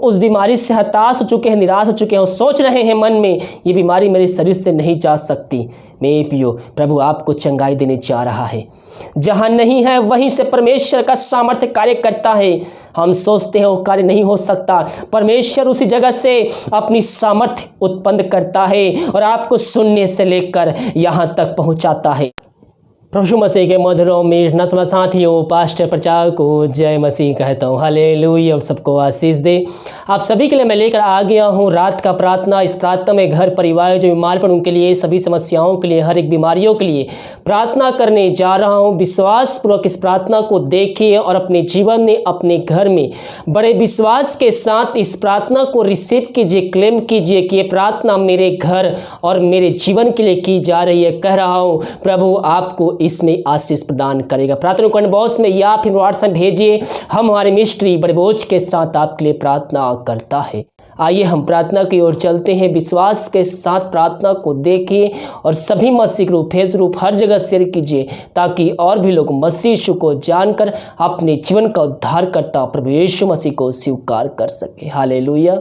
उस बीमारी से हताश हो चुके हैं, निराश हो चुके हैं और सोच रहे हैं मन में ये बीमारी मेरे शरीर से नहीं जा सकती। मेरे प्रियो, प्रभु आपको चंगाई देने जा रहा है। जहाँ नहीं है वहीं से परमेश्वर का सामर्थ्य कार्य करता है। हम सोचते हैं वो कार्य नहीं हो सकता, परमेश्वर उसी जगह से अपनी सामर्थ्य उत्पन्न करता है और आपको सुनने से लेकर यहाँ तक पहुँचाता है। प्रभु मसीह के मधुरों में नस्म साथियों, पास्टर प्रचार को जय मसीह कहता हूँ। हालेलुया। और सबको आशीष दे। आप सभी के लिए मैं लेकर आ गया हूँ रात का प्रार्थना। इस प्रार्थना में घर परिवार जो बीमार पड़े उनके लिए, सभी समस्याओं के लिए, हर एक बीमारियों के लिए प्रार्थना करने जा रहा हूँ। विश्वासपूर्वक इस प्रार्थना को देखिए और अपने जीवन में, अपने घर में बड़े विश्वास के साथ इस प्रार्थना को रिसीव कीजिए, क्लेम कीजिए कि ये प्रार्थना मेरे घर और मेरे जीवन के लिए की जा रही है। कह रहा हूँ प्रभु आपको इसमें आशीष प्रदान करेगा। प्रार्थना को बॉक्स में या फिर व्हाट्सएप भेजिए। हम हमारे मिस्ट्री बड़े बोझ के साथ आपके लिए प्रार्थना करता है। आइए हम प्रार्थना की ओर चलते हैं। विश्वास के साथ प्रार्थना को देखिए और सभी मसीह ग्रुप, फेस ग्रुप हर जगह शेयर कीजिए ताकि और भी लोग मसीह यीशु को जानकर अपने जीवन का उद्धार करता प्रभु यीशु मसीह को स्वीकार कर सके। Hallelujah,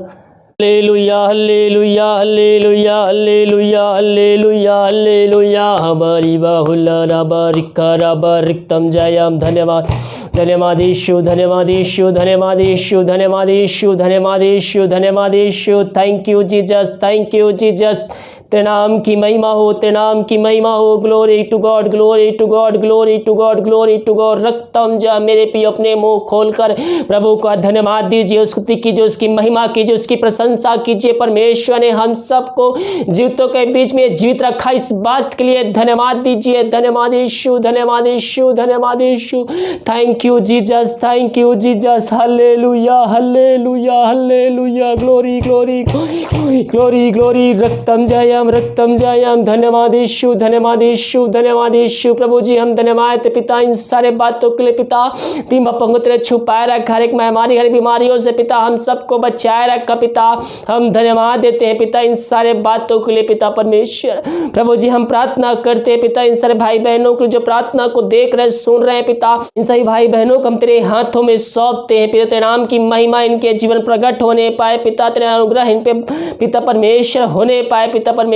hallelujah, hallelujah, hallelujah, hallelujah, hallelujah, hallelujah. हमारी बाहुला बारिका बारिकतम जयम। धन्यवाद, धन्यवाद यीशु, धन्यवाद यीशु, धन्यवाद यीशु, धन्यवाद यीशु, धन्यवाद यीशु, धन्यवाद Yeshu. Thank you Jesus, thank you Jesus. तेरे नाम की महिमा हो, तेरे नाम की महिमा हो। Glory to God, glory to God, glory to God, glory to God. रक्तम जा मेरे पी अपने मुंह खोलकर प्रभु का धन्यवाद दीजिए, स्तुति कीजिए, उसकी महिमा कीजिए, उसकी प्रशंसा कीजिए। परमेश्वर ने हम सबको जीवितों के बीच में जीवित रखा, इस बात के लिए धन्यवाद दीजिए। धन्यवाद यीशु, धन्यवाद यीशु, धन्यवाद Yeshu. Thank you Jesus, thank you Jesus. Hallelujah, hallelujah, hallelujah. Glory glory glory glory glory. रक्तम जय, रक्तम जयम। धन्यवाद यीशु, धन्यवाद यीशु, धन्यवाद यीशु। प्रभु जी हम धन्यवाद पिता इन सारे बातों के लिए। पिता तीन पंगु तेरे छुपाए रखा, हर एक महामारी, हर बीमारियों से पिता हम सबको बचाए रखा। पिता हम धन्यवाद देते हैं पिता इन सारे बातों के लिए। पिता परमेश्वर प्रभु जी हम प्रार्थना करते हैं पिता इन सारे भाई बहनों के जो प्रार्थना को देख रहे, सुन रहे हैं पिता, इन सभी भाई बहनों को हम तेरे हाथों में सौंपते हैं। पिता तेरे नाम की महिमा इनके जीवन प्रकट होने पाए पिता, तेरे अनुग्रह इन पे पिता परमेश्वर होने पाए पिता परमेश्वर।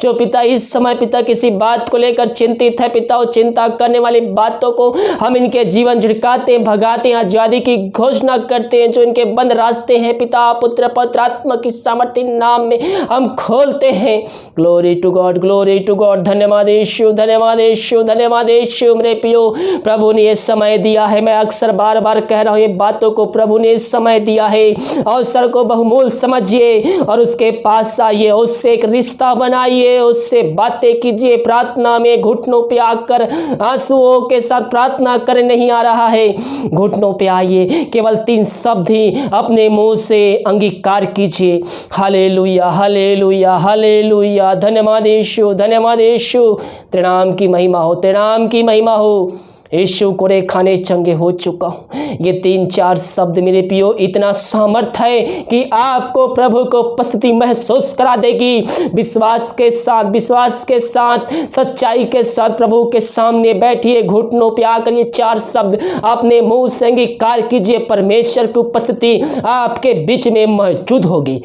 जो पिता इस समय पिता किसी बात को लेकर चिंतित है पिता, वो चिंता करने वाली बातों को हम इनके जीवन झिड़काते हैं, भगाते हैं, आजादी की घोषणा करते हैं। जो इनके बंद रास्ते हैं पिता, पुत्र पवित्र आत्मा की सामर्थ्य नाम में हम खोलते हैं। Glory to God, glory to God. धन्यवाद यीशु, धन्यवाद यीशु, धन्यवाद यीशु। मेरे पियो प्रभु ने ये समय दिया है, मैं अक्सर बार बार कह रहा हूँ ये बातों को, प्रभु ने समय दिया है। अवसर को बहुमूल्य समझिए और उसके पास आइए, उससे एक रिश्ता बनाइए, उससे बातें कीजिए। प्रार्थना में घुटनों पे आकर आंसुओं के साथ प्रार्थना करने नहीं आ रहा है, घुटनों पे आइए, केवल 3 शब्द ही अपने मुंह से अंगीकार कीजिए। Hallelujah, hallelujah, hallelujah. धन्यवाद यीशु, धन्यवाद यीशु। तेरे नाम की महिमा हो, तेरे नाम की महिमा हो। यीशु कोड़े खाने चंगे हो चुका हूँ। ये 3-4 शब्द मेरे पियो इतना सामर्थ्य है कि आपको प्रभु को उपस्थिति महसूस करा देगी। विश्वास के साथ, विश्वास के साथ, सच्चाई के साथ प्रभु के सामने बैठिए, घुटनों पे आकर ये 4 शब्द अपने मुंह से अंगीकार कीजिए। परमेश्वर की उपस्थिति आपके बीच में मौजूद होगी।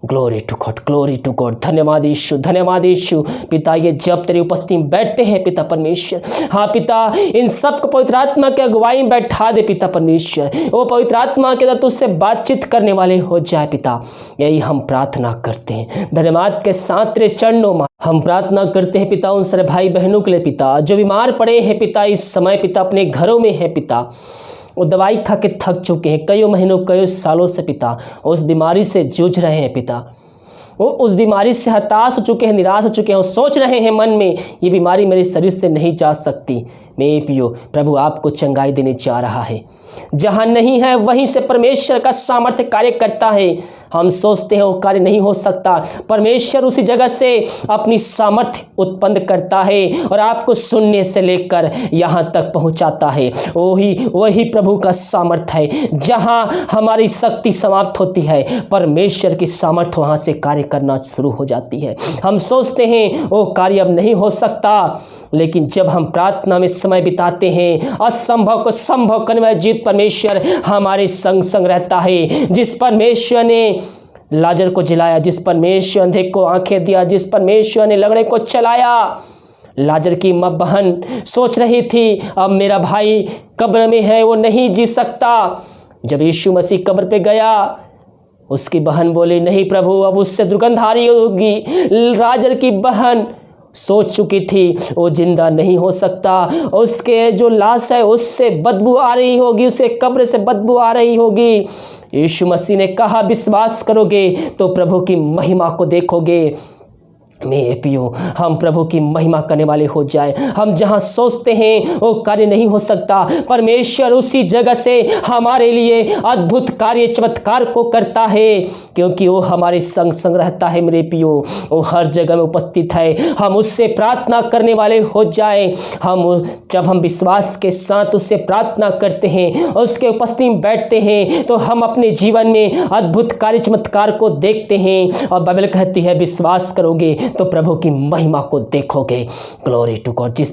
Glory to God, glory to God. धन्यवाद यीशु, धन्यवाद यीशु। पिता ये जब तेरी उपस्थिति में बैठते हैं पिता परमेश्वर, हाँ पिता इन सब को पवित्र आत्मा के अगुवाई में बैठा दे पिता परमेश्वर। वो पवित्र आत्मा के साथ तुझसे बातचीत करने वाले हो जाए पिता, यही हम प्रार्थना करते हैं। धन्यवाद के साथ तेरे चरणों में हम प्रार्थना करते हैं पिता उन सारे भाई बहनों के लिए पिता, जो बीमार पड़े हैं पिता, इस समय पिता अपने घरों में है पिता, वो दवाई खा के थक चुके हैं, कई महीनों कई सालों से पिता उस बीमारी से जूझ रहे हैं पिता, वो उस बीमारी से हताश हो चुके हैं, निराश हो चुके हैं, वो सोच रहे हैं मन में ये बीमारी मेरे शरीर से नहीं जा सकती। मेरे पियो प्रभु आपको चंगाई देने जा रहा है। जहाँ नहीं है वहीं से परमेश्वर का सामर्थ्य कार्य करता है। हम सोचते हैं वो कार्य नहीं हो सकता, परमेश्वर उसी जगह से अपनी सामर्थ्य उत्पन्न करता है और आपको सुनने से लेकर यहाँ तक पहुँचाता है। वही प्रभु का सामर्थ्य है। जहाँ हमारी शक्ति समाप्त होती है, परमेश्वर की सामर्थ्य वहाँ से कार्य करना शुरू हो जाती है। हम सोचते हैं वो कार्य अब नहीं हो सकता, लेकिन जब हम प्रार्थना में समय बिताते हैं, असंभव को संभव करने वाले जीवित परमेश्वर हमारे संग संग रहता है। जिस परमेश्वर ने लाजर को जिलाया, जिस परमेश्वर अंधे को आंखें दिया, जिस परमेश्वर ने लंगड़े को चलाया। लाजर की माँ बहन सोच रही थी अब मेरा भाई कब्र में है, वो नहीं जी सकता। जब यीशु मसीह कब्र पे गया, उसकी बहन बोली नहीं प्रभु, अब उससे दुर्गंध आ रही होगी। लाजर की बहन सोच चुकी थी वो जिंदा नहीं हो सकता, उसके जो लाश है उससे बदबू आ रही होगी, उसे कब्र से बदबू आ रही होगी। यीशु मसीह ने कहा विश्वास करोगे तो प्रभु की महिमा को देखोगे। मेरे प्रियो, हम प्रभु की महिमा करने वाले हो जाए। हम जहाँ सोचते हैं वो कार्य नहीं हो सकता, परमेश्वर उसी जगह से हमारे लिए अद्भुत कार्य चमत्कार को करता है, क्योंकि वो हमारे संग संग रहता है। मेरे प्रियो, वो हर जगह में उपस्थित है। हम उससे प्रार्थना करने वाले हो जाए। जब हम विश्वास के साथ उससे प्रार्थना करते हैं, उसके उपस्थिति में बैठते हैं, तो हम अपने जीवन में अद्भुत कार्य चमत्कार को देखते हैं। और बाइबल कहती है विश्वास करोगे तो प्रभु की महिमा को देखोगे। Glory to God. जिस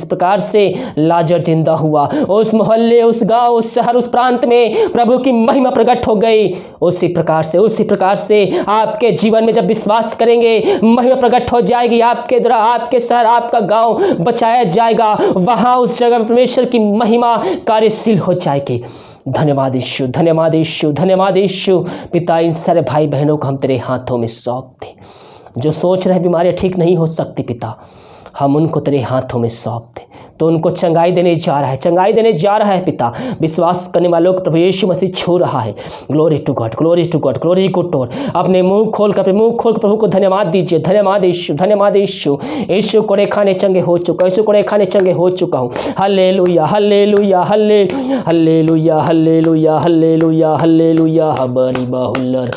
प्रकार से लाजर जिंदा हुआ, उस मोहल्ले, उस गांव, उस शहर, उस प्रांत में प्रभु की महिमा प्रकट हो गई, उसी प्रकार से आपके जीवन में जब विश्वास करेंगे महिमा प्रकट हो जाएगी। आपके द्वारा आपके शहर, आपका गांव बचाया जाएगा। वहां उस जगह में परमेश्वर की महिमा कार्यशील हो जाएगी। धन्यवाद यीशु, धन्यवाद यीशु, धन्यवाद यीशु। पिता, इन सारे भाई बहनों को हम तेरे हाथों में सौंपते, जो सोच रहे बीमारियां ठीक नहीं हो सकती पिता, हम उनको तेरे हाथों में सौंपते, तो उनको चंगाई देने जा रहा है पिता। विश्वास करने वालों को प्रभु यीशु मसीह छू रहा है। Glory to God, glory to God, glory to God. अपने मुंह खोल कर प्रभु को धन्यवाद दीजिए। धन्यवाद यीशु, धन्यवाद यीशु। यीशु कोड़े खाने चंगे हो चुका, यीशु कोड़े खाने चंगे हो चुका हूँ। Hallelujah, hallelujah, hallelujah, hallelujah, hallelujah, hallelujah. हबरी बाहुल्लर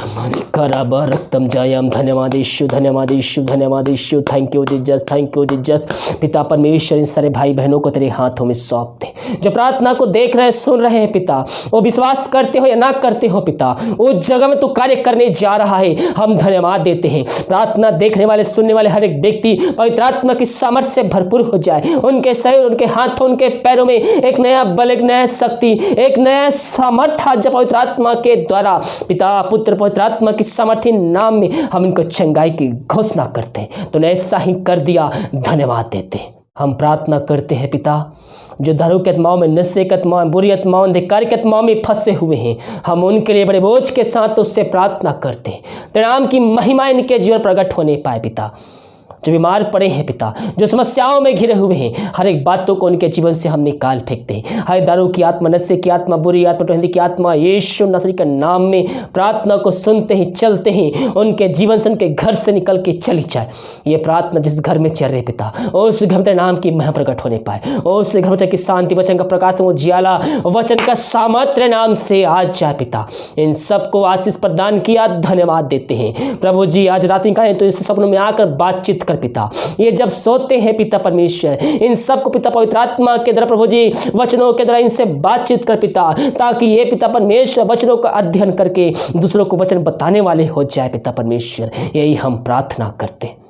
कराब रक्तम जायम। धन्यवाद यीशु, धन्यवाद यीशु, धन्यवाद Yeshu. Thank you Jesus, thank you Jesus. पिता परमेश्वर, इन सारे भाई बहनों को तेरे हाथों में सौंप दे, जो प्रार्थना को देख रहे हैं, सुन रहे हैं पिता। वो विश्वास करते हो या ना करते हो पिता, उस जगह में तू कार्य करने जा रहा है। हम धन्यवाद देते हैं। प्रार्थना देखने वाले, सुनने वाले हर एक व्यक्ति पवित्र आत्मा की सामर्थ्य से भरपूर हो जाए। उनके शरीर, उनके हाथों, उनके पैरों में एक नया बल, एक नया शक्ति, एक नया सामर्थ्य जब पवित्र आत्मा के द्वारा पिता, पुत्र, पवित्र आत्मा की सामर्थ्य नाम में हम इनको चंगाई की घोषणा करते हैं। तो ऐसा ही कर दिया, धन्यवाद देते हैं। हम प्रार्थना करते हैं पिता, जो दारू की आत्माओं में, नशे की आत्माओं में, बुरी आत्माओं, अंधकार की आत्माओं में फंसे हुए हैं, हम उनके लिए बड़े बोझ के साथ उससे प्रार्थना करते हैं। तेरे नाम की महिमा इनके जीवन प्रकट होने पाए पिता। जो बीमार पड़े हैं पिता, जो समस्याओं में घिरे हुए हैं, हर एक बातों को उनके जीवन से हम निकाल फेंकते हैं। हर दारू की आत्मा, नशे की आत्मा, बुरी आत्मा, टोहंदी की आत्मा, यीशु नसरी के नाम में प्रार्थना को सुनते ही चलते हैं, उनके जीवन से, उनके घर से निकल के चली जाए। ये प्रार्थना जिस घर में चल रहे पिता, उस घर में नाम की महिमा प्रकट होने पाए। उस घर वचन की शांति, वचन का प्रकाश, उजियाला, वचन का सामर्थ्य नाम से आज जाए पिता। इन सबको आशीष प्रदान किया, धन्यवाद देते हैं प्रभु जी। आज रात का तो इस सपनों में आकर बातचीत पिता, ये जब सोते हैं पिता परमेश्वर, इन सबको पिता पवित्र आत्मा के द्वारा प्रभु जी, वचनों के द्वारा इनसे बातचीत कर पिता, ताकि ये पिता परमेश्वर वचनों का अध्ययन करके दूसरों को वचन बताने वाले हो जाए पिता परमेश्वर। यही हम प्रार्थना करते हैं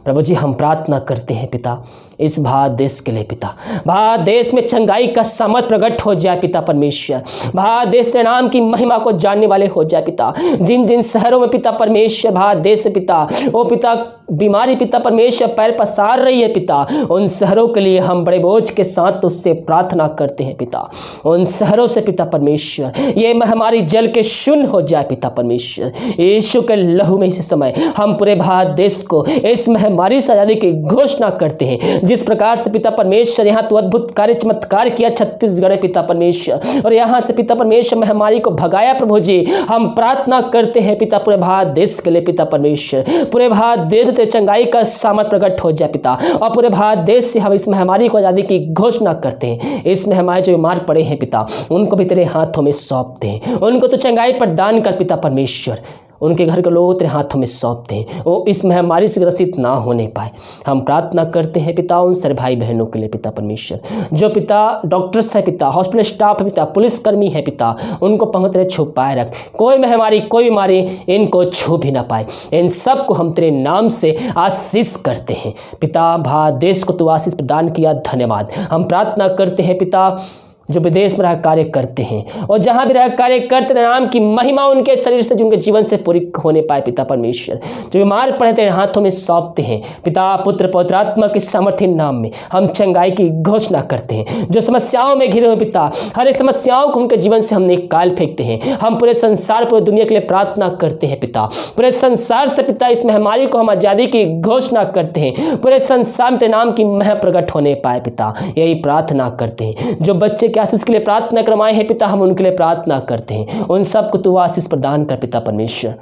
प्रभु जी। हम प्रार्थना करते हैं पिता इस भारत देश के लिए पिता। भारत देश में चंगाई का सामर्थ प्रकट हो जाए पिता परमेश्वर। भारत देश तेरे नाम की महिमा को जानने वाले हो जाए पिता। जिन जिन शहरों में पिता परमेश्वर, भारत देश पिता, वो पिता बीमारी पिता परमेश्वर पैर पसार रही है पिता, उन शहरों के लिए हम बड़े बोझ के साथ उससे प्रार्थना करते हैं पिता। उन शहरों से पिता परमेश्वर ये महामारी जल के शून्य हो जाए पिता परमेश्वर। यीशु के लहू में इस समय हम पूरे भारत देश को इस महामारी से आजादी की घोषणा करते हैं। जिस प्रकार से पिता परमेश्वर यहाँ तो अद्भुत कार्य चमत्कार किया छत्तीसगढ़ पिता परमेश्वर, और यहाँ से पिता परमेश्वर महामारी को भगाया प्रभु जी, हम प्रार्थना करते हैं पिता पूरे भारत देश के लिए पिता परमेश्वर। पूरे भारत देश चंगाई का सामर्थ प्रकट हो जाए पिता, और पूरे भारत देश से हम इस महामारी को आजादी की घोषणा करते हैं। इस महामारी जो बीमार पड़े हैं पिता, उनको भी तेरे हाथों में सौंपते हैं। उनको तो चंगाई प्रदान कर पिता परमेश्वर। उनके घर के लोग तेरे हाथों में सौंपते हैं, वो इस महामारी से ग्रसित ना होने पाए। हम प्रार्थना करते हैं पिता उन सारे भाई बहनों के लिए पिता परमेश्वर, जो पिता डॉक्टर्स है पिता, हॉस्पिटल स्टाफ है पिता, पुलिसकर्मी है पिता, उनको पंख तेरे छुपाए रख, कोई महामारी कोई बीमारी इनको छू भी ना पाए। इन सबको हम तेरे नाम से आशीष करते हैं पिता। भारत देश को तू आशीष प्रदान किया, धन्यवाद। हम प्रार्थना करते हैं पिता जो विदेश में रह कार्य करते हैं और जहां भी रह कार्य करते तेरे नाम की महिमा उनके शरीर से, उनके जीवन से पूरी होने पाए पिता परमेश्वर। जो बीमार पड़े तेरे हाथों में सौंपते हैं पिता, पुत्र पवित्र आत्मा के सामर्थ्य नाम में हम चंगाई की घोषणा करते हैं। जो समस्याओं में घिरे हुए पिता, हर एक समस्याओं को उनके जीवन से हम निकाल फेंकते हैं। हम पूरे संसार पूरी दुनिया के लिए प्रार्थना करते हैं पिता, पूरे संसार से पिता इस महामारी को हम आजादी की घोषणा करते हैं। पूरे संसार में तेरे नाम की मह प्रकट होने पाए पिता, यही प्रार्थना करते हैं। जो बच्चे के आशीष के लिए प्रार्थना करवाए हैं पिता, हम उनके लिए प्रार्थना करते हैं। उन सबको तू आशीष प्रदान कर पिता परमेश्वर,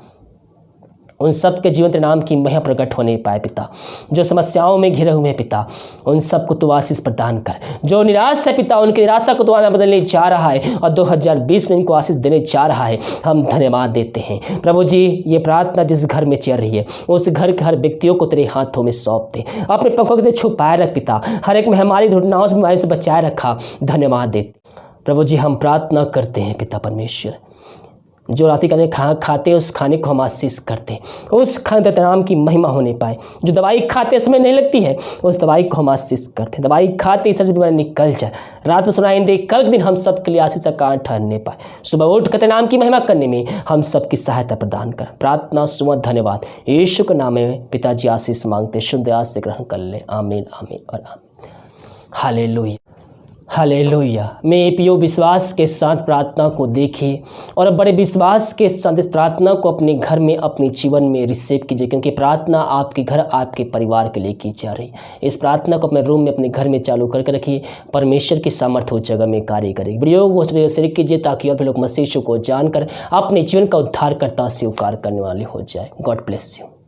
उन सब के जीवन तेरे नाम की महिमा प्रकट होने पाए पिता। जो समस्याओं में घिरे हुए हैं पिता, उन सबको तू आशीष प्रदान कर। जो निराश है पिता, उनकी निराशा को तू बदलने जा रहा है और 2020 में इनको आशीष देने जा रहा है। हम धन्यवाद देते हैं प्रभु जी। ये प्रार्थना जिस घर में चल रही है उस घर के हर व्यक्तियों को तेरे हाथों में सौंप दे, अपने पंखों के छुपाए रख पिता, हर एक महामारी दुर्घटनाओं से बीमारी से बचाए रखा, धन्यवाद देते प्रभु जी। हम प्रार्थना करते हैं पिता परमेश्वर, जो रात्रि का खाते उस खाने को हम आशीष करते हैं, उस खाने तेरे नाम की महिमा होने पाए। जो दवाई खाते समय नहीं लगती है उस दवाई को हम आशीष करते हैं, दवाई खाते इस बीमारी निकल जाए। रात में सुनाई दे, कल के दिन हम सब के लिए आशीष का कारण ठहरने पाए। सुबह उठ कर तेरे नाम की महिमा करने में हम सबकी सहायता प्रदान कर। प्रार्थना सुबह धन्यवाद यीशु के नाम में पिताजी आशीष मांगते, शुद्ध आस से ग्रहण कर ले। आमीन आमीन और आमीन। Hallelujah hallelujah. मैं एपीओ विश्वास के साथ प्रार्थना को देखिए और बड़े विश्वास के साथ इस प्रार्थना को अपने घर में, अपने जीवन में रिसीव कीजिए, क्योंकि प्रार्थना आपके घर, आपके परिवार के लिए की जा रही है। इस प्रार्थना को अपने रूम में, अपने घर में चालू करके रखिए। परमेश्वर की सामर्थ्य उस जगह में कार्य करेगी। वीडियो को शेयर कीजिए ताकि और भी लोग मसीह को जानकर अपने जीवन का उद्धारकर्ता स्वीकार करने वाले हो जाए। God bless you.